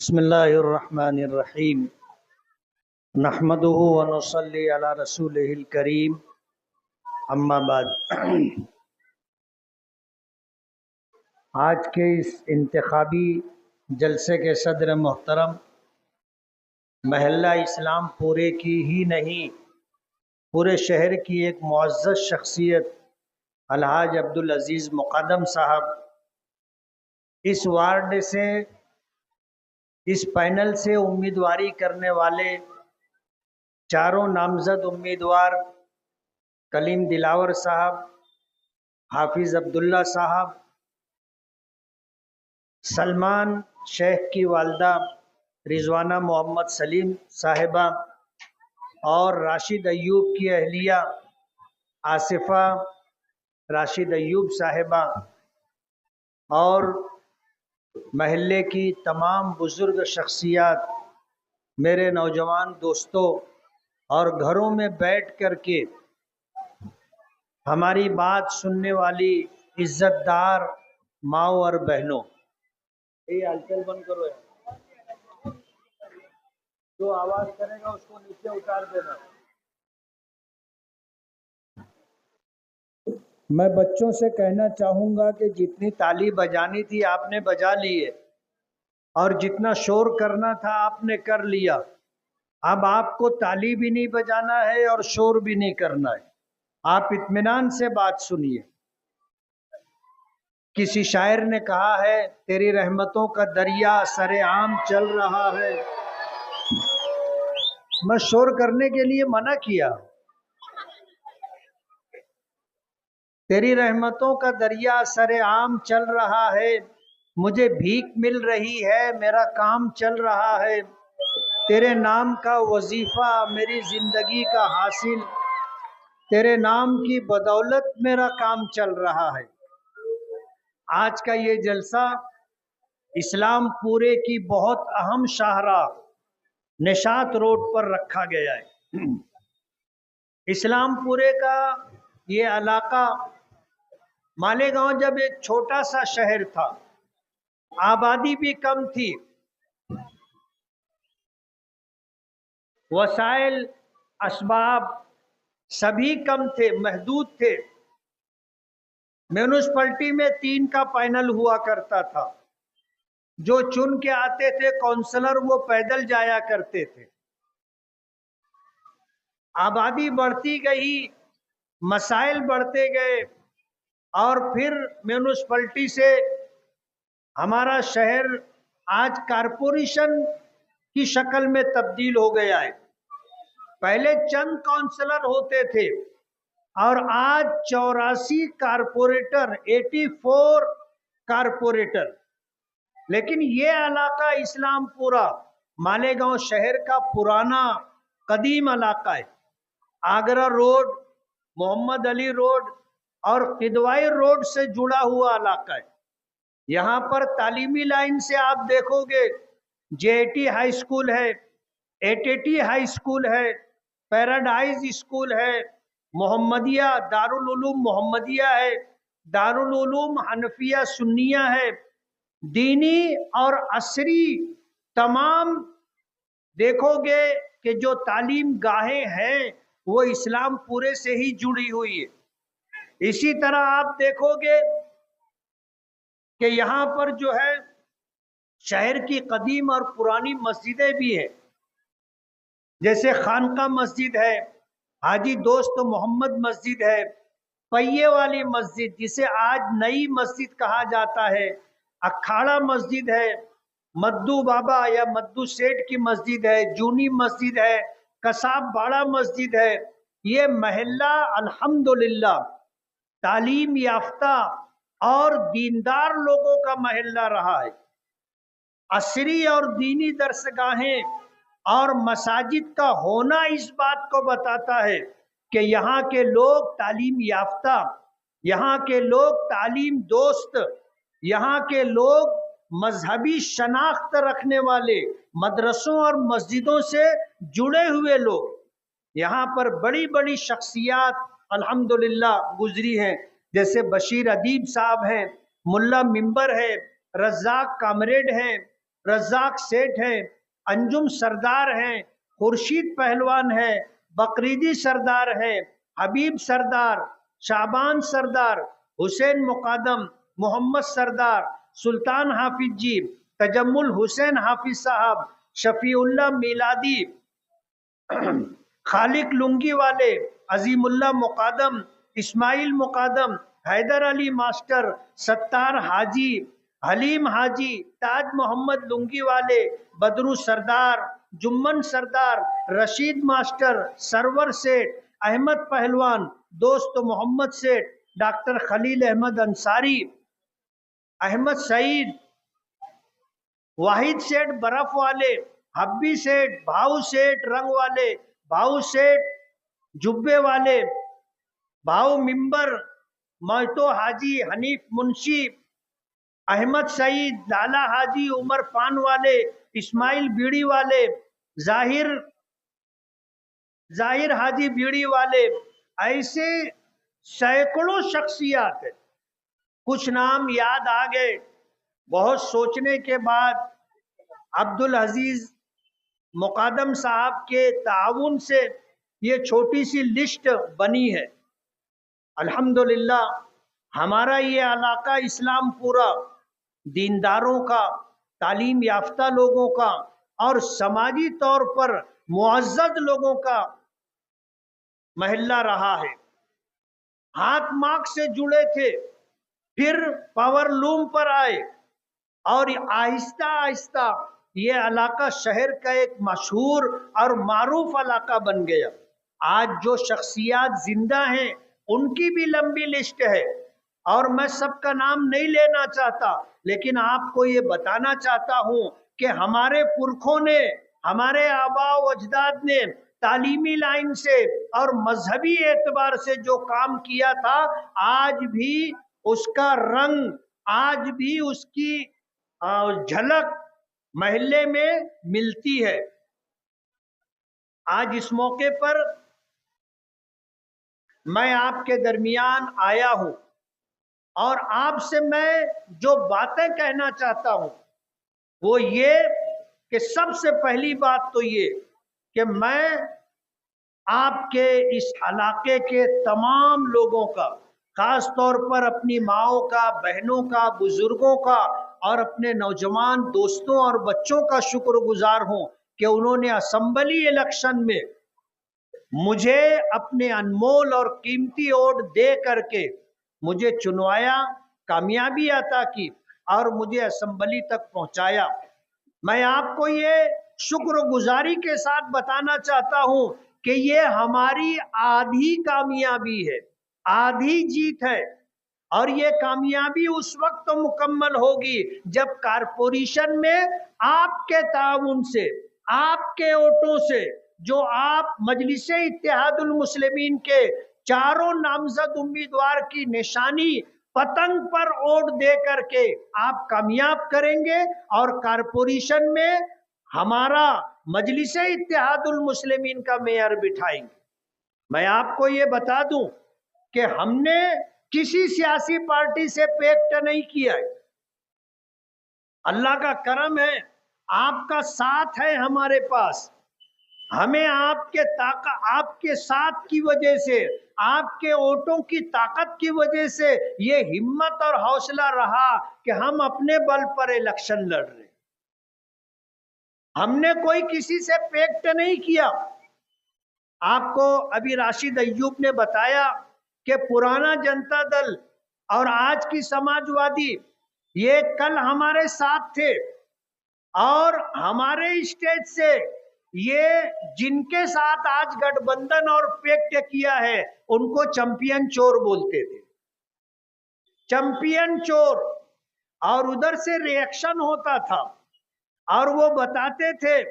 बिस्मिल्लाहिर्रहमानिर्रहीम नहमदुहु व नुसल्ली अला रसूलिहिल करीम अम्मा बाद। आज के इस इंतखाबी जलसे के सदर मोहतरम महल्ला इस्लामपुरे की ही नहीं पूरे शहर की एक मुअज़्ज़ज़ शख्सियत अलहाज अब्दुल अज़ीज़ मुक़द्दम साहब इस वार्ड से इस पैनल से उम्मीदवारी करने वाले चारों नामज़द उम्मीदवार कलीम दिलावर साहब, हाफिज़ अब्दुल्ला साहब, सलमान शेख की वालदा रिजवाना मोहम्मद सलीम साहिबा और राशिद अयूब की अहलिया आसिफा राशिद अयूब साहिबा और महल्ले की तमाम बुज़ुर्ग शख्सियात, मेरे नौजवान दोस्तों और घरों में बैठ कर के हमारी बात सुनने वाली इज़्ज़तदार माओ और बहनों, ये हलचल बंद करो यार, जो आवाज़ करेगा उसको नीचे उतार देना। मैं बच्चों से कहना चाहूँगा कि जितनी ताली बजानी थी आपने बजा ली है और जितना शोर करना था आपने कर लिया। अब आपको ताली भी नहीं बजाना है और शोर भी नहीं करना है। आप इत्मीनान से बात सुनिए। किसी शायर ने कहा है, तेरी रहमतों का दरिया सरेआम चल रहा है। मैं शोर करने के लिए मना किया। तेरी रहमतों का दरिया सरेआम चल रहा है, मुझे भीख मिल रही है, मेरा काम चल रहा है। तेरे नाम का वजीफा मेरी जिंदगी का हासिल, तेरे नाम की बदौलत मेरा काम चल रहा है। आज का ये जलसा इस्लामपुरे की बहुत अहम शाहराह निशात रोड पर रखा गया है। इस्लामपुरे का ये इलाका, मालेगांव जब एक छोटा सा शहर था, आबादी भी कम थी, वसाइल असबाब सभी कम थे, महदूद थे। म्यूनिसिपैलिटी में 3 का पैनल हुआ करता था। जो चुन के आते थे काउंसलर, वो पैदल जाया करते थे। आबादी बढ़ती गई, मसाइल बढ़ते गए और फिर म्यूनिसिपैलिटी से हमारा शहर आज कारपोरेशन की शक्ल में तब्दील हो गया है। पहले चंद काउंसलर होते थे और आज 84 कारपोरेटर, 84 कारपोरेटर। लेकिन ये इलाका इस्लामपुरा मालेगांव शहर का पुराना कदीम इलाका है। आगरा रोड, मोहम्मद अली रोड और किदवाई रोड से जुड़ा हुआ इलाका है। यहाँ पर तालीमी लाइन से आप देखोगे, जेटी हाई स्कूल है, एटीटी हाई स्कूल है, पैराडाइज स्कूल है, मोहम्मदिया दारुल उलूम मोहम्मदिया है, दारुल उलूम हनफिया सुन्निया है। दीनी और असरी तमाम देखोगे कि जो तालीम गाहें हैं वो इस्लामपुरे से ही जुड़ी हुई है। इसी तरह आप देखोगे कि यहाँ पर जो है शहर की कदीम और पुरानी मस्जिदें भी हैं, जैसे खानका मस्जिद है, हाजी दोस्त मोहम्मद मस्जिद है, पहिए वाली मस्जिद जिसे आज नई मस्जिद कहा जाता है, अखाड़ा मस्जिद है, मद्दू बाबा या मद्दू सेठ की मस्जिद है, जूनी मस्जिद है, कसाब बाड़ा मस्जिद है। ये महल्ला अल्हम्दुलिल्लाह तालीम याफ्ता और दीनदार लोगों का महल्ला रहा है। असरी और दीनी दरसगाहें और मसाजिद का होना इस बात को बताता है कि यहाँ के लोग तालीम याफ्ता, यहाँ के लोग तालीम दोस्त, यहाँ के लोग मजहबी शनाख्त रखने वाले, मदरसों और मस्जिदों से जुड़े हुए लोग। यहाँ पर बड़ी बड़ी शख्सियात अल्हम्दुलिल्लाह गुजरी हैं, जैसे बशीर अदीब साहब हैं, मुल्ला मिंबर है, रज़ाक कामरेड हैं, रज्जाक सेठ हैं, अंजुम सरदार हैं, खुर्शीद पहलवान है, बकरीदी सरदार है, हबीब सरदार, शाबान सरदार, हुसैन मुकादम, मोहम्मद सरदार, सुल्तान हाफिज जी, तजम्मुल हुसैन हाफिज साहब, शफीउल्लाह मिलादी, खालिक लुंगी वाले, अजीमुल्लाह मुकादम, इस्माइल मुकादम, हैदर अली मास्टर, सत्तार हाजी, हलीम हाजी, ताज मोहम्मद लुंगी वाले, बदरू सरदार, जुम्मन सरदार, रशीद मास्टर, सरवर सेठ, अहमद पहलवान, दोस्त मोहम्मद सेठ, डॉक्टर खलील अहमद अंसारी, अहमद सईद, वाहिद सेठ बर्फ वाले, हब्बी सेठ, भाऊ सेठ रंग वाले, भाऊ सेठ जुब्बे वाले, भाऊ मिंबर, महतो हाजी, हनीफ मुंशी, अहमद सईद, लाला हाजी, उमर पान वाले, इस्माइल बीड़ी वाले, जाहिर हाजी बीड़ी वाले, ऐसे सैकड़ों शख्सियत है। कुछ नाम याद आ गए। बहुत सोचने के बाद अब्दुल अजीज मुकादम साहब के ताउन से ये छोटी सी लिस्ट बनी है। अल्हम्दुलिल्लाह हमारा ये इलाका इस्लामपुरा दीनदारों का, तालीम याफ्ता लोगों का और समाजी तौर पर मुअज़्ज़ज़ लोगों का महल्ला रहा है। हाथ मार्क से जुड़े थे, फिर पावर लूम पर आए और आहिस्ता आहिस्ता ये इलाका शहर का एक मशहूर और मारूफ इलाका बन गया। आज जो शख्सियत जिंदा हैं उनकी भी लंबी लिस्ट है और मैं सबका नाम नहीं लेना चाहता, लेकिन आपको ये बताना चाहता हूं कि हमारे पुरखों ने, हमारे आबा व अजदाद ने तालीमी लाइन से और मजहबी एतबार से जो काम किया था, आज भी उसका रंग, आज भी उसकी झलक महल्ले में मिलती है। आज इस मौके पर मैं आपके दरमियान आया हूं और आपसे मैं जो बातें कहना चाहता हूं वो ये कि सबसे पहली बात तो ये कि मैं आपके इस इलाके के तमाम लोगों का, खास तौर पर अपनी माओं का, बहनों का, बुजुर्गों का और अपने नौजवान दोस्तों और बच्चों का शुक्रगुजार हूं कि उन्होंने असेंबली इलेक्शन में मुझे अपने अनमोल और कीमती वोट दे करके मुझे चुनवाया, कामयाबी अता की और मुझे असेंबली तक पहुंचाया। मैं आपको ये शुक्रगुजारी के साथ बताना चाहता हूं कि ये हमारी आधी कामयाबी है, आधी जीत है और ये कामयाबी उस वक्त मुकम्मल होगी जब कारपोरेशन में आपके ताउन से, आपके वोटों से, जो आप मजलिसे इत्तेहादुल मुस्लिमीन के चारों नामजद उम्मीदवार की निशानी पतंग पर वोट दे करके आप कामयाब करेंगे और कारपोरेशन में हमारा मजलिसे इत्तेहादुल मुस्लिमीन का मेयर बिठाएंगे। मैं आपको ये बता दूं कि हमने किसी सियासी पार्टी से पैक्ट नहीं किया है। अल्लाह का करम है, आपका साथ है हमारे पास। हमें आपके साथ की वजह से, आपके वोटों की ताकत की वजह से ये हिम्मत और हौसला रहा कि हम अपने बल पर इलेक्शन लड़ रहे। हमने कोई किसी से पैक्ट नहीं किया। आपको अभी राशिद अय्यूब ने बताया कि पुराना जनता दल और आज की समाजवादी ये कल हमारे साथ थे और हमारे स्टेज से ये जिनके साथ आज गठबंधन और पैक्ट किया है उनको चैंपियन चोर बोलते थे, चैंपियन चोर। और उधर से रिएक्शन होता था और वो बताते थे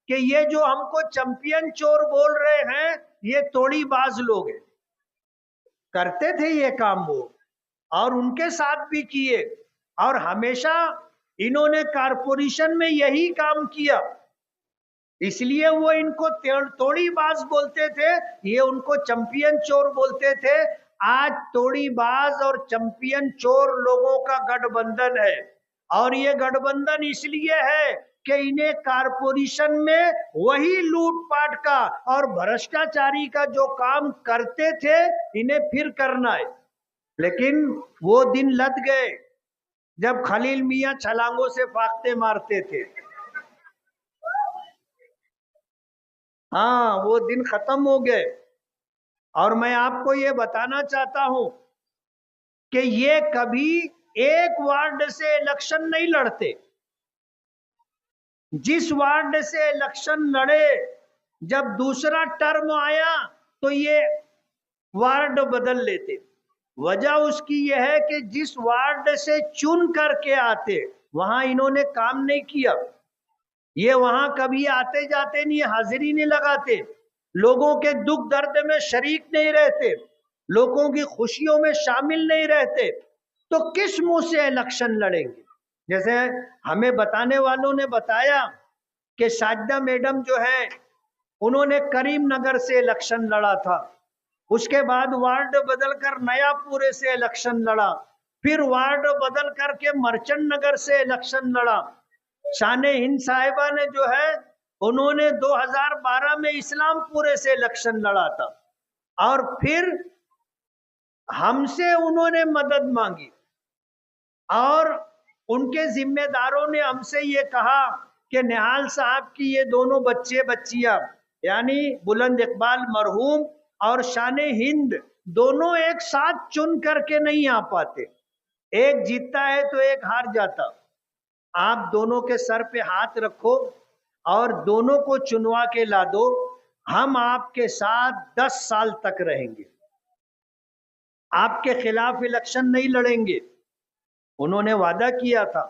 कि ये जो हमको चैंपियन चोर बोल रहे हैं ये तोड़ीबाज लोग हैं। करते थे ये काम वो और उनके साथ भी किए और हमेशा इन्होंने कारपोरेशन में यही काम किया, इसलिए वो इनको तोड़ीबाज बोलते थे, ये उनको चैंपियन चोर बोलते थे। आज तोड़ीबाज और चैंपियन चोर लोगों का गठबंधन है और ये गठबंधन इसलिए है कि इन्हें कारपोरेशन में वही लूटपाट का और भ्रष्टाचारी का जो काम करते थे इन्हें फिर करना है। लेकिन वो दिन लद गए जब खलील मियां छलांगों से फाख्ते मारते थे। हाँ, वो दिन खत्म हो गए। और मैं आपको ये बताना चाहता हूं कि ये कभी एक वार्ड से इलेक्शन नहीं लड़ते। जिस वार्ड से इलेक्शन लड़े, जब दूसरा टर्म आया तो ये वार्ड बदल लेते। वजह उसकी यह है कि जिस वार्ड से चुन करके आते वहां इन्होंने काम नहीं किया। ये वहां कभी आते जाते नहीं, हाजिरी नहीं लगाते, लोगों के दुख दर्द में शरीक नहीं रहते, लोगों की खुशियों में शामिल नहीं रहते, तो किस मुंह से इलेक्शन लड़ेंगे। जैसे हमें बताने वालों ने बताया कि साजिदा मैडम जो है उन्होंने करीमनगर से इलेक्शन लड़ा था, उसके बाद वार्ड बदलकर नयापुरे से इलेक्शन लड़ा, फिर वार्ड बदल करके मर्चेंट नगर से इलेक्शन लड़ा। शान हिंद साहिबा ने जो है उन्होंने 2012 में इस्लामपुरे से इलेक्शन लड़ा था और फिर हमसे उन्होंने मदद मांगी और उनके जिम्मेदारों ने हमसे ये कहा कि निहाल साहब की ये दोनों बच्चे बच्चियां यानी बुलंद इकबाल मरहूम और शान हिंद दोनों एक साथ चुन करके नहीं आ पाते, एक जीतता है तो एक हार जाता। आप दोनों के सर पे हाथ रखो और दोनों को चुनवा के ला दो, हम आपके साथ 10 साल तक रहेंगे, आपके खिलाफ इलेक्शन नहीं लड़ेंगे। उन्होंने वादा किया था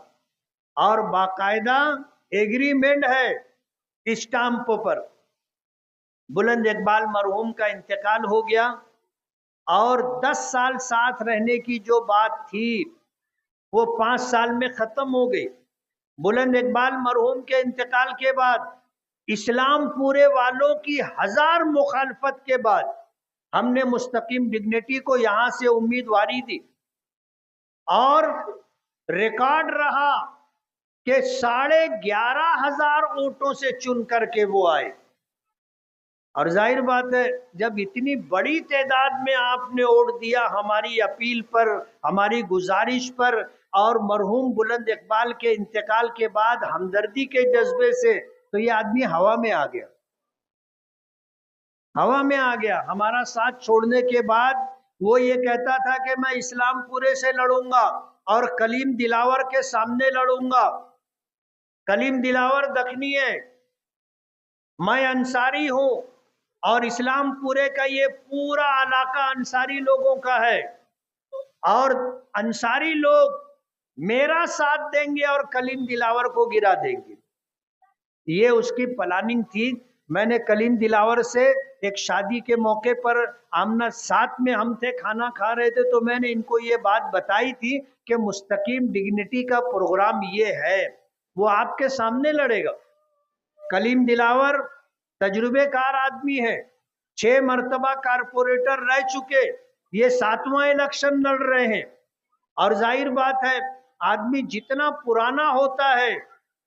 और बाकायदा एग्रीमेंट है स्टाम्प पर। बुलंद इकबाल मरहूम का इंतकाल हो गया और 10 साल साथ रहने की जो बात थी वो 5 साल में खत्म हो गई। बुलंद इकबाल मरहूम के इंतकाल के बाद इस्लामपुरे वालों की 1000 मुखालफत के बाद हमने मुस्तकीम डिग्निटी को यहां से उम्मीदवारी दी और रिकॉर्ड रहा कि 11,500 वोटों से चुन करके वो आए। और जाहिर बात है जब इतनी बड़ी तादाद में आपने वोट दिया हमारी अपील पर, हमारी गुजारिश पर और मरहूम बुलंद इकबाल के इंतकाल के बाद हमदर्दी के जज्बे से, तो ये आदमी हवा में आ गया, हवा में आ गया। हमारा साथ छोड़ने के बाद वो ये कहता था कि मैं इस्लामपुरे से लड़ूंगा और कलीम दिलावर के सामने लड़ूंगा। कलीम दिलावर दखनी है, मैं अंसारी हूं और इस्लामपुरे का ये पूरा इलाका अंसारी लोगों का है और अंसारी लोग मेरा साथ देंगे और कलीम दिलावर को गिरा देंगे। ये उसकी प्लानिंग थी। मैंने कलीम दिलावर से एक शादी के मौके पर आमना साथ में हम थे, खाना खा रहे थे, तो मैंने इनको ये बात बताई थी कि मुस्तकीम डिग्निटी का प्रोग्राम ये है, वो आपके सामने लड़ेगा। कलीम दिलावर तजुर्बेकार आदमी है, 6 मरतबा कारपोरेटर रह चुके, ये 7वां इलेक्शन लड़ रहे हैं। और जाहिर बात है आदमी जितना पुराना होता है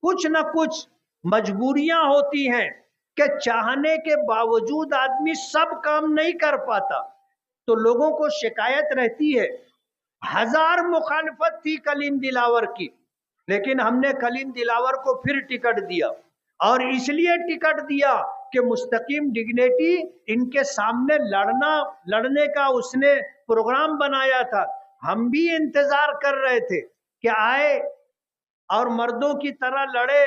कुछ न कुछ मजबूरियां होती हैं कि चाहने के बावजूद आदमी सब काम नहीं कर पाता, तो लोगों को शिकायत रहती है। 1000 मुखालफत थी कलीम दिलावर की, लेकिन हमने कलीम दिलावर को फिर टिकट दिया और इसलिए टिकट दिया कि मुस्तकीम डिग्निटी इनके सामने लड़ने का उसने प्रोग्राम बनाया था। हम भी इंतजार कर रहे थे कि आए और मर्दों की तरह लड़े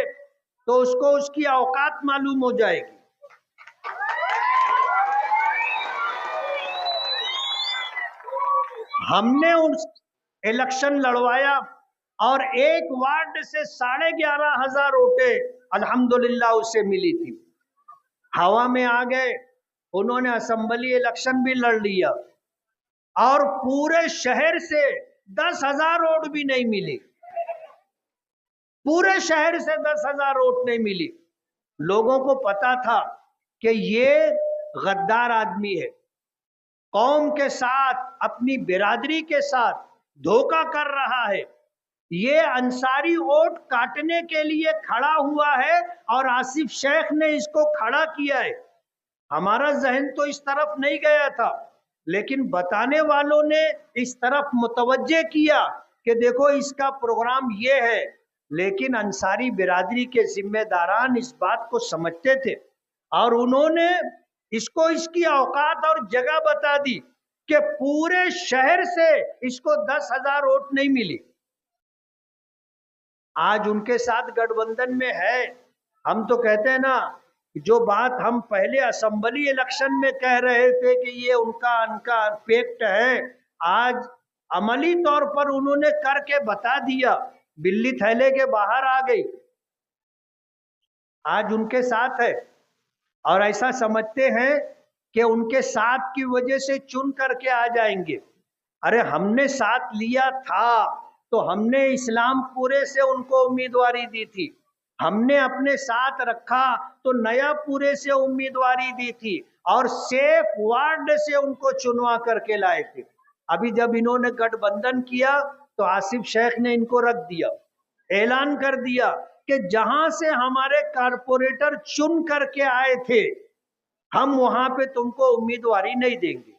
तो उसको उसकी औकात मालूम हो जाएगी। हमने उस इलेक्शन लड़वाया और एक वार्ड से 11,500 वोटें अल्हम्दुलिल्लाह उसे मिली थी। हवा में आ गए, उन्होंने असेंबली इलेक्शन भी लड़ लिया और पूरे शहर से 10,000 वोट भी नहीं मिली, पूरे शहर से 10,000 वोट नहीं मिली। लोगों को पता था कि ये गद्दार आदमी है, कौम के साथ, अपनी बिरादरी के साथ धोखा कर रहा है। ये अंसारी वोट काटने के लिए खड़ा हुआ है और आसिफ शेख ने इसको खड़ा किया है। हमारा जहन तो इस तरफ नहीं गया था, लेकिन बताने वालों ने इस तरफ मुतवज्जे किया कि देखो इसका प्रोग्राम ये है। लेकिन अंसारी बिरादरी के जिम्मेदारान इस बात को समझते थे और उन्होंने इसको इसकी औकात और जगह बता दी कि पूरे शहर से इसको 10,000 वोट नहीं मिली। आज उनके साथ गठबंधन में है। हम तो कहते हैं ना, जो बात हम पहले असेंबली इलेक्शन में कह रहे थे कि ये उनका पेक्ट है, आज अमली तौर पर उन्होंने करके बता दिया, बिल्ली थैले के बाहर आ गई। आज उनके साथ है और ऐसा समझते हैं कि उनके साथ की वजह से चुन करके आ जाएंगे। अरे हमने साथ लिया था तो हमने इस्लामपुरे से उनको उम्मीदवारी दी थी, हमने अपने साथ रखा तो नयापुरे से उम्मीदवारी दी थी और सेफ वार्ड से उनको चुनवा करके लाए थे। अभी जब इन्होंने गठबंधन किया तो आसिफ शेख ने इनको रख दिया, ऐलान कर दिया कि जहां से हमारे कारपोरेटर चुन करके आए थे हम वहां पे तुमको उम्मीदवारी नहीं देंगे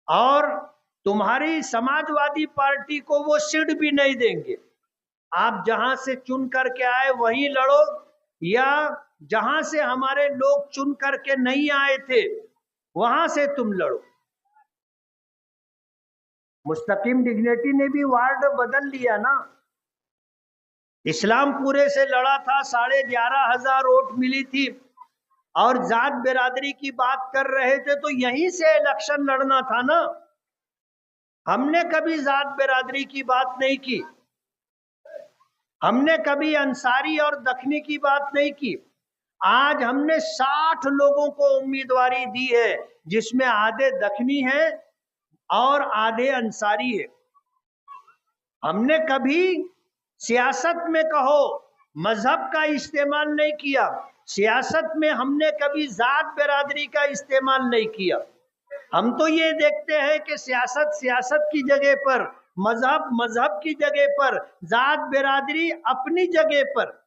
और तुम्हारी समाजवादी पार्टी को वो सीट भी नहीं देंगे। आप जहां से चुन करके आए वहीं लड़ो या जहां से हमारे लोग चुन करके नहीं आए थे वहां से तुम लड़ो। मुस्तकीम डिग्नेटी ने भी वार्ड बदल लिया ना, इस्लामपुरे से लड़ा था, 11,500 वोट मिली थी और जात बिरादरी की बात कर रहे थे तो यहीं से इलेक्शन लड़ना था ना। हमने कभी जात बिरादरी की बात नहीं की, हमने कभी अंसारी और दखनी की बात नहीं की। आज हमने 60 लोगों को उम्मीदवारी दी है, जिसमें आधे दखनी है और आधे अंसारी है। हमने कभी सियासत में कहो मजहब का इस्तेमाल नहीं किया, सियासत में हमने कभी जात बिरादरी का इस्तेमाल नहीं किया। हम तो ये देखते हैं कि सियासत सियासत की जगह पर, मजहब मजहब की जगह पर, जात बिरादरी अपनी जगह पर।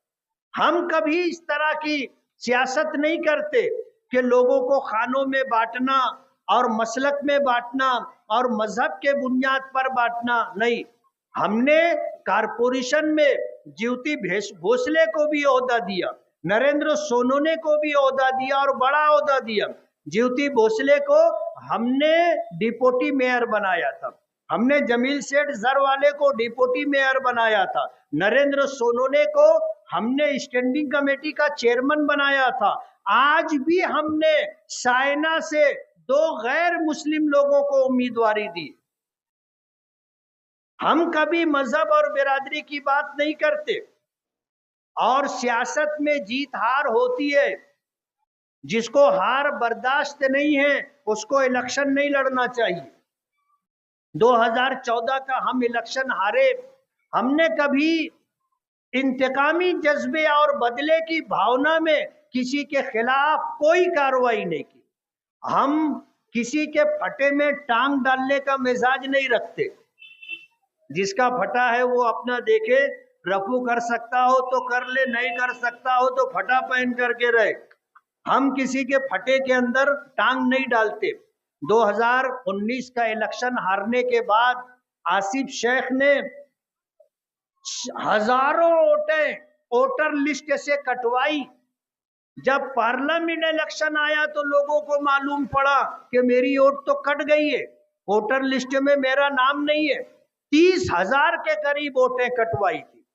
हम कभी इस तरह की सियासत नहीं करते कि लोगों को खानों में बांटना और मसलक में बांटना और मजहब के बुनियाद पर बांटना नहीं। हमने कारपोरेशन में ज्योति भोसले को भी ओहदा दिया, नरेंद्र सोनोने को भी ओहदा दिया और बड़ा ओहदा दिया। ज्योति भोसले को हमने डिप्टी मेयर बनाया था, हमने जमील सेठ जरवाले को डिप्टी मेयर बनाया था, नरेंद्र सोनोने को हमने स्टैंडिंग कमेटी का चेयरमैन बनाया था। आज भी हमने साइना से 2 गैर मुस्लिम लोगों को उम्मीदवारी दी। हम कभी मजहब और बिरादरी की बात नहीं करते और सियासत में जीत हार होती है। जिसको हार बर्दाश्त नहीं है उसको इलेक्शन नहीं लड़ना चाहिए। 2014 का हम इलेक्शन हारे, हमने कभी इंतकामी जज्बे और बदले की भावना में किसी के खिलाफ कोई कार्रवाई नहीं की। हम किसी के फटे में टांग डालने का मिजाज नहीं रखते। जिसका फटा है वो अपना देखे, रफू कर सकता हो तो कर ले, नहीं कर सकता हो तो फटा पहन करके रहे। हम किसी के फटे के अंदर टांग नहीं डालते। 2019 का इलेक्शन हारने के बाद आसिफ शेख ने हजारों वोटर लिस्ट से कटवाई। जब पार्लियामेंट इलेक्शन आया तो लोगों को मालूम पड़ा कि मेरी वोट तो कट गई है, वोटर लिस्ट में मेरा नाम नहीं है। 30,000 के करीब वोटें कटवाई थी।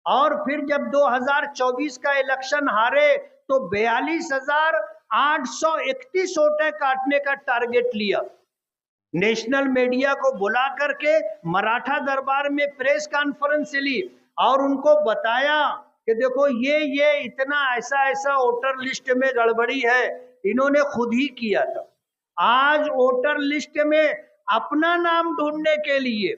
और फिर जब 2024 का इलेक्शन हारे तो 42,831 वोटें काटने का टारगेट लिया। नेशनल मीडिया को बुला करके मराठा दरबार में प्रेस कॉन्फ्रेंस ली और उनको बताया कि देखो ये इतना ऐसा वोटर लिस्ट में गड़बड़ी है, इन्होंने खुद ही किया था। आज वोटर लिस्ट में अपना नाम ढूंढने के लिए,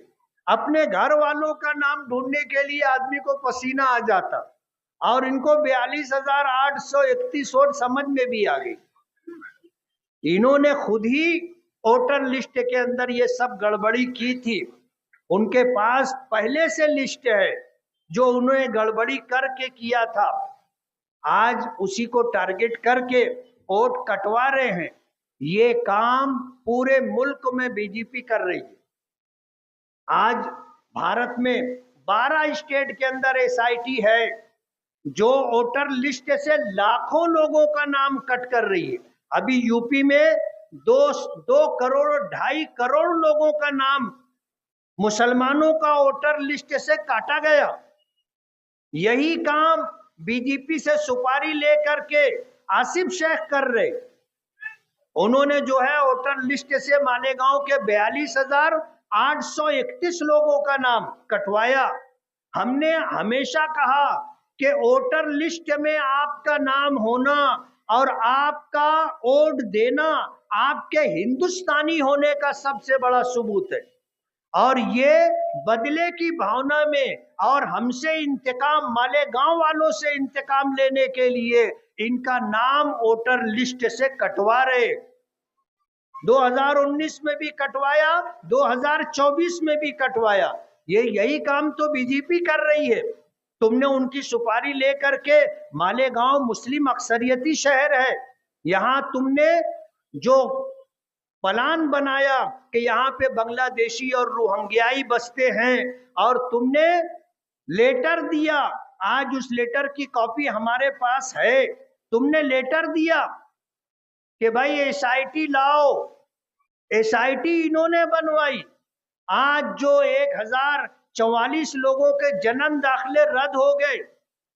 अपने घर वालों का नाम ढूंढने के लिए आदमी को पसीना आ जाता और इनको 42,831 वोट समझ में भी आ गई। इन्होंने खुद ही वोटर लिस्ट के अंदर ये सब गड़बड़ी की थी। उनके पास पहले से लिस्ट है जो उन्होंने गड़बड़ी करके किया था, आज उसी को टारगेट करके वोट कटवा रहे हैं। ये काम पूरे मुल्क में बीजेपी कर रही है। आज भारत में 12 स्टेट के अंदर एसआईटी है जो वोटर लिस्ट से लाखों लोगों का नाम कट कर रही है। अभी यूपी में 2 करोड़ 2.5 करोड़ लोगों का नाम मुसलमानों का वोटर लिस्ट से काटा गया। यही काम बीजेपी से सुपारी लेकर के आसिफ शेख कर रहे। उन्होंने जो है वोटर लिस्ट से मालेगांव के 42,831 लोगों का नाम कटवाया। हमने हमेशा कहा कि वोटर लिस्ट में आपका नाम होना और आपका वोट देना आपके हिंदुस्तानी होने का सबसे बड़ा सबूत है। और ये बदले की भावना में और हमसे इंतकाम, मालेगांव वालों से इंतकाम लेने के लिए इनका नाम वोटर लिस्ट से कटवा रहे। 2019 में भी कटवाया, 2024 में भी कटवाया। यही काम तो बीजेपी कर रही है। तुमने उनकी सुपारी लेकर के, मालेगांव मुस्लिम अक्सरियती शहर है, यहाँ तुमने जो प्लान बनाया कि यहाँ पे बांग्लादेशी और रोहिंग्याई बसते हैं और तुमने लेटर दिया, आज उस लेटर की कॉपी हमारे पास है। तुमने लेटर दिया कि भाई एसआईटी लाओ, एसआईटी इन्होंने बनवाई। आज जो 1044 लोगों के जन्म दाखिले रद्द हो गए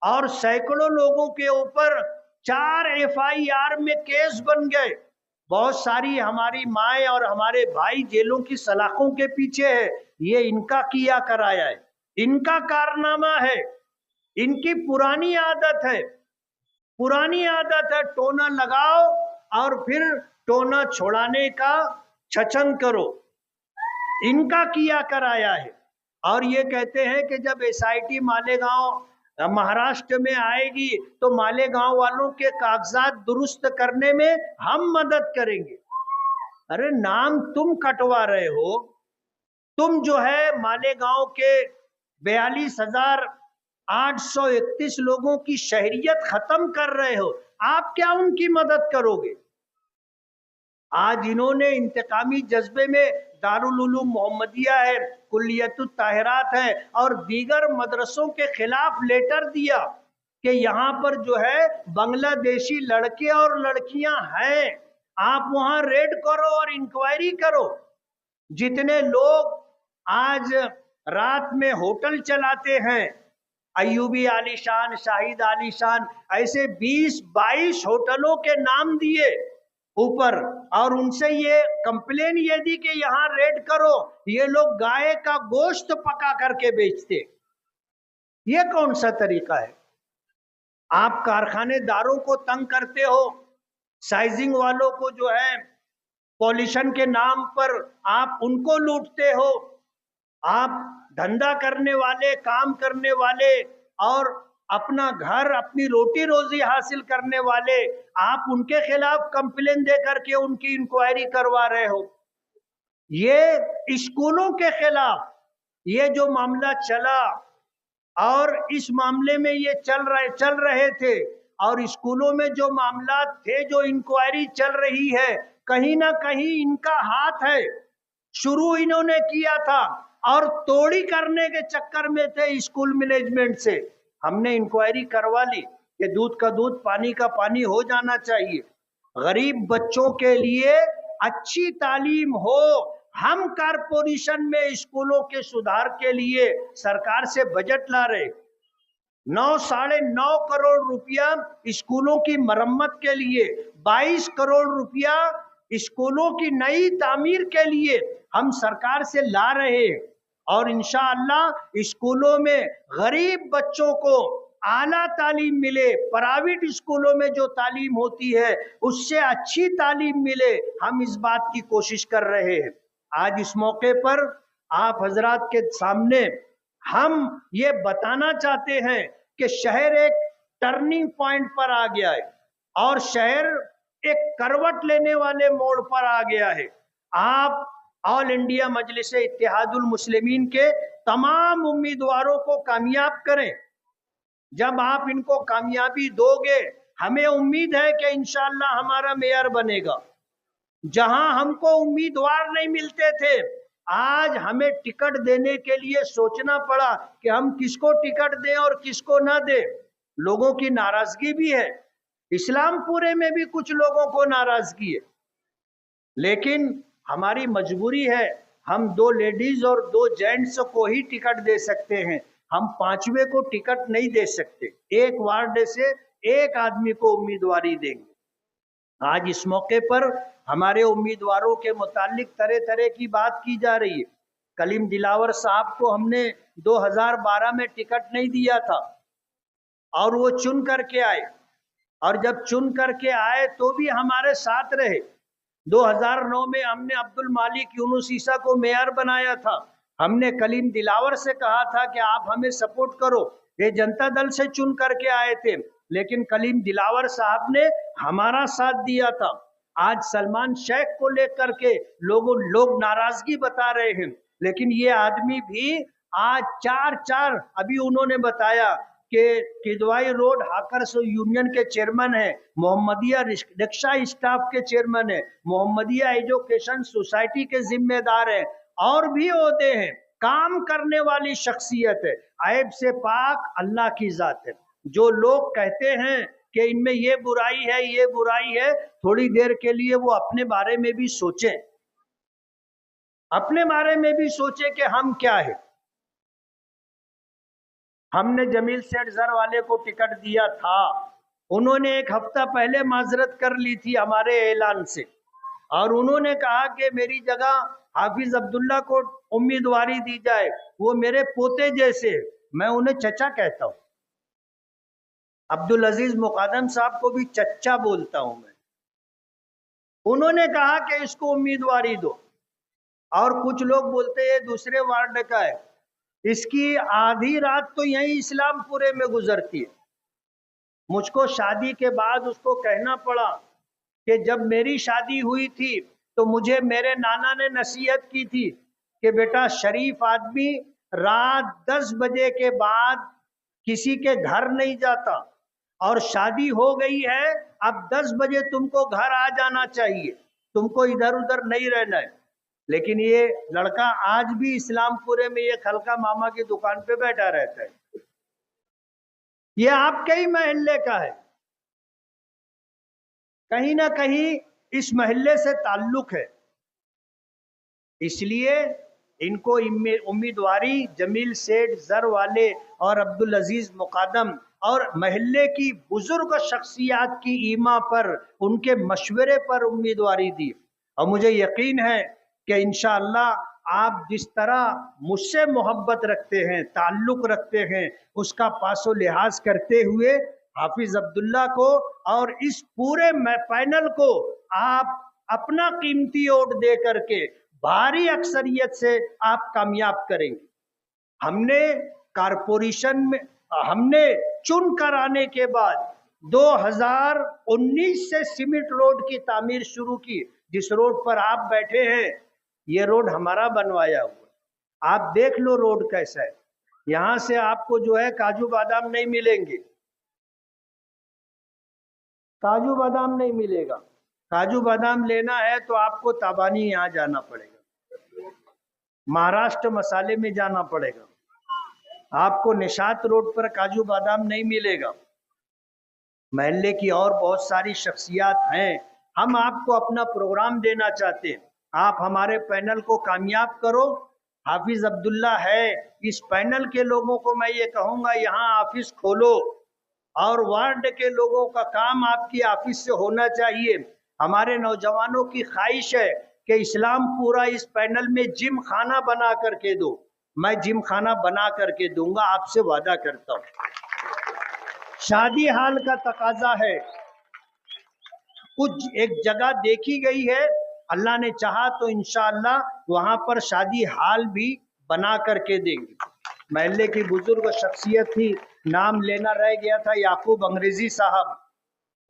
और सैकड़ों लोगों के ऊपर 4 एफआईआर में केस बन गए। बहुत सारी हमारी माएँ और हमारे भाई जेलों की सलाखों के पीछे है। ये इनका किया कराया है, इनका कारनामा है, इनकी पुरानी आदत है। पुरानी आदत है टोना लगाओ और फिर टोना छोड़ाने का छछन करो। इनका किया कराया है। और ये कहते हैं कि जब एसआईटी मालेगांव महाराष्ट्र में आएगी तो मालेगांव वालों के कागजात दुरुस्त करने में हम मदद करेंगे। अरे नाम तुम कटवा रहे हो, तुम जो है मालेगांव के 42,831 लोगों की शहरियत खत्म कर रहे हो। आप क्या उनकी मदद करोगे? आज इन्होंने इंतकामी जज्बे में दारुल उलूम मोहम्मदिया है, कुल्लियतुत ताहिरात है और दीगर मदरसों के खिलाफ लेटर दिया कि यहाँ पर जो है बांग्लादेशी लड़के और लड़कियां हैं, आप वहां रेड करो और इंक्वायरी करो। जितने लोग आज रात में होटल चलाते हैं, अयूबी आलीशान, शाहिद आलीशान, ऐसे 20-22 होटलों के नाम दिए ऊपर और उनसे ये कंप्लेन ये दी कि यहाँ रेड करो, ये लोग गाय का गोश्त पका करके बेचते। ये कौन सा तरीका है? आप कारखानेदारों को तंग करते हो, साइजिंग वालों को जो है पॉल्यूशन के नाम पर आप उनको लूटते हो। आप धंधा करने वाले, काम करने वाले और अपना घर, अपनी रोटी रोजी हासिल करने वाले, आप उनके खिलाफ कंप्लेन दे करके उनकी इंक्वायरी करवा रहे हो। ये स्कूलों के खिलाफ ये जो मामला चला और इस मामले में ये चल रहे थे और स्कूलों में जो मामला थे, जो इंक्वायरी चल रही है, कहीं ना कहीं इनका हाथ है। शुरू इन्होंने किया था और तोड़ी करने के चक्कर में थे स्कूल मैनेजमेंट से। हमने इंक्वायरी करवा ली कि दूध का दूध, पानी का पानी हो जाना चाहिए। गरीब बच्चों के लिए अच्छी तालीम हो। हम कारपोरेशन में स्कूलों के सुधार के लिए सरकार से बजट ला रहे, 9-9.5 करोड़ रुपया स्कूलों की मरम्मत के लिए, 22 करोड़ रुपया स्कूलों की नई तामीर के लिए हम सरकार से ला रहे हैं। और इंशाअल्लाह स्कूलों में गरीब बच्चों को आला तालीम मिले, प्राइवेट स्कूलों में जो तालीम होती है उससे अच्छी तालीम मिले, हम इस बात की कोशिश कर रहे हैं। आज इस मौके पर आप हजरात के सामने हम ये बताना चाहते हैं कि शहर एक टर्निंग पॉइंट पर आ गया है और शहर एक करवट लेने वाले मोड़ पर आ गया है। आप ऑल इंडिया मजलिस इत्तेहादुल मुस्लिमीन के तमाम उम्मीदवारों को कामयाब करें। जब आप इनको कामयाबी दोगे, हमें उम्मीद है कि इंशाअल्लाह हमारा मेयर बनेगा। जहां हमको उम्मीदवार नहीं मिलते थे, आज हमें टिकट देने के लिए सोचना पड़ा कि हम किसको टिकट दें और किसको ना दें। लोगों की नाराजगी भी है, इस्लामपुरे में भी कुछ लोगों को नाराजगी है, लेकिन हमारी मजबूरी है। हम 2 लेडीज और 2 जेंट्स को ही टिकट दे सकते हैं, हम 5वें को टिकट नहीं दे सकते। एक वार्ड से एक आदमी को उम्मीदवारी देंगे। आज इस मौके पर हमारे उम्मीदवारों के मुतालिक तरह तरह की बात की जा रही है। कलीम दिलावर साहब को हमने 2012 में टिकट नहीं दिया था और वो चुन करके आए, और जब चुन करके आए तो भी हमारे साथ रहे। 2009 में हमने अब्दुल मालिक यूनुस ईसा को मेयर बनाया था। हमने कलीम दिलावर से कहा था कि आप हमें सपोर्ट करो, ये जनता दल से चुन करके आए थे, लेकिन कलीम दिलावर साहब ने हमारा साथ दिया था। आज सलमान शेख को लेकर के लोग नाराजगी बता रहे हैं, लेकिन ये आदमी भी आज 4 अभी उन्होंने बताया कि किदवाई रोड हाकर्स यूनियन के चेयरमैन है, मोहम्मदिया रिक्शा स्टाफ के चेयरमैन है, मोहम्मदिया एजुकेशन सोसाइटी के जिम्मेदार है, और भी ओहदे हैं। काम करने वाली शख्सियत है, ऐब से पाक अल्लाह की जात है। जो लोग कहते हैं कि इनमें ये बुराई है, ये बुराई है, थोड़ी देर के लिए वो अपने बारे में भी सोचें, अपने बारे में भी सोचें कि हम क्या है। हमने जमील सेठ जर वाले को टिकट दिया था, उन्होंने 1 हफ्ता पहले माजरत कर ली थी हमारे ऐलान से, और उन्होंने कहा कि मेरी जगह हाफिज अब्दुल्ला को उम्मीदवारी दी जाए, वो मेरे पोते जैसे, मैं उन्हें चचा कहता हूँ। अब्दुल अजीज मुकादम साहब को भी चचा बोलता हूं मैं। उन्होंने कहा कि इसको उम्मीदवारी दो, और कुछ लोग बोलते हैं दूसरे वार्ड का है। इसकी आधी रात तो यहीं इस्लामपुरे में गुजरती है। मुझको शादी के बाद उसको कहना पड़ा कि जब मेरी शादी हुई थी तो मुझे मेरे नाना ने नसीहत की थी कि बेटा, शरीफ आदमी रात 10 बजे के बाद किसी के घर नहीं जाता, और शादी हो गई है, अब 10 बजे तुमको घर आ जाना चाहिए, तुमको इधर उधर नहीं रहना है। लेकिन ये लड़का आज भी इस्लामपुरे में ये खलका मामा की दुकान पे बैठा रहता है। ये आपके ही मोहल्ले का है, कहीं ना कहीं इस मोहल्ले से ताल्लुक है, इसलिए इनको उम्मीदवारी जमील सेठ जर वाले और अब्दुल अजीज मुकादम और महल्ले की बुजुर्ग शख्सियात की ईमा पर, उनके मशवरे पर उम्मीदवारी दी। और मुझे यकीन है कि इंशाअल्लाह आप जिस तरह मुझसे मोहब्बत रखते हैं, ताल्लुक रखते हैं, उसका पासो लिहाज करते हुए हाफिज अब्दुल्ला को और इस पूरे पैनल को आप अपना कीमती वोट दे करके भारी अक्सरियत से आप कामयाब करेंगे। हमने कारपोरेशन में हमने चुन कर आने के बाद 2019 से सीमेंट रोड की तामीर शुरू की। जिस रोड पर आप बैठे हैं, ये रोड हमारा बनवाया हुआ। आप देख लो रोड कैसा है। यहां से आपको जो है काजू बादाम नहीं मिलेंगे, काजू बादाम नहीं मिलेगा। काजू बादाम लेना है तो आपको ताबानी यहाँ जाना पड़ेगा, महाराष्ट्र मसाले में जाना पड़ेगा। आपको निशात रोड पर काजू बादाम नहीं मिलेगा। महल्ले की और बहुत सारी शख्सियात हैं। हम आपको अपना प्रोग्राम देना चाहते हैं, आप हमारे पैनल को कामयाब करो। हाफिज अब्दुल्ला है, इस पैनल के लोगों को मैं ये कहूँगा, यहाँ ऑफिस खोलो, और वार्ड के लोगों का काम आपकी ऑफिस से होना चाहिए। हमारे नौजवानों की ख्वाहिश है कि इस्लामपुरा इस पैनल में जिम खाना बना करके दो। मैं जिम खाना बना करके दूंगा, आपसे वादा करता हूँ। शादी हाल का तकाजा है, कुछ एक जगह देखी गई है, अल्लाह ने चाहा तो इंशाअल्लाह वहां पर शादी हाल भी बना करके देंगे। महल्ले की बुजुर्ग शख्सियत थी, नाम लेना रह गया था, याकूब अंग्रेजी साहब।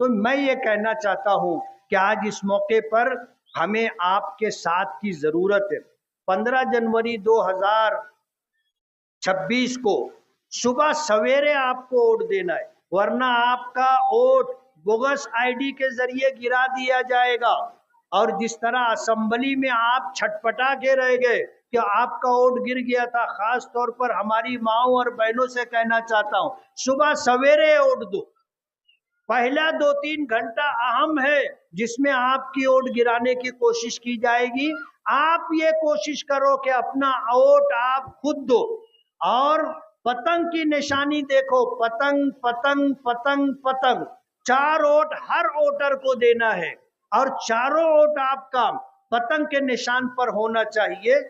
तो मैं ये कहना चाहता हूँ कि आज इस मौके पर हमें आपके साथ की जरूरत है। 15 जनवरी 26 को सुबह सवेरे आपको वोट देना है, वरना आपका वोट बोगस आईडी के जरिए गिरा दिया जाएगा। और जिस तरह असेंबली में आप छटपटा के रह गए कि आपका वोट गिर गया था, खास तौर पर हमारी माओ और बहनों से कहना चाहता हूं, सुबह सवेरे वोट दो। पहला 2-3 घंटा अहम है जिसमें आपकी वोट गिराने की कोशिश की जाएगी। आप ये कोशिश करो कि अपना वोट आप खुद दो। और पतंग की निशानी देखो, पतंग पतंग पतंग पतंग, 4 वोट हर वोटर को देना है और चारों वोट आपका पतंग के निशान पर होना चाहिए।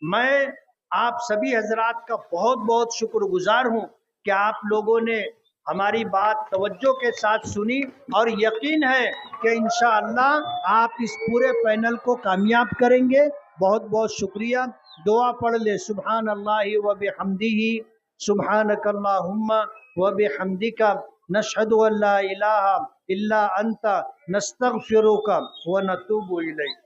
मैं आप सभी हजरात का बहुत बहुत शुक्रगुजार हूं कि आप लोगों ने हमारी बात तवज्जो के साथ सुनी और यकीन है कि इंशाअल्लाह आप इस पूरे पैनल को कामयाब करेंगे। बहुत बहुत शुक्रिया। दुआ पढ़ ले, सुभान अल्लाहि व बिहम्दिही, सुभानकल्लाहुम्मा व बिहम्दिका, नशहदु अल्ला इलाहा इल्ला अंता, नस्तगफिरुका व नतूबु इलैक।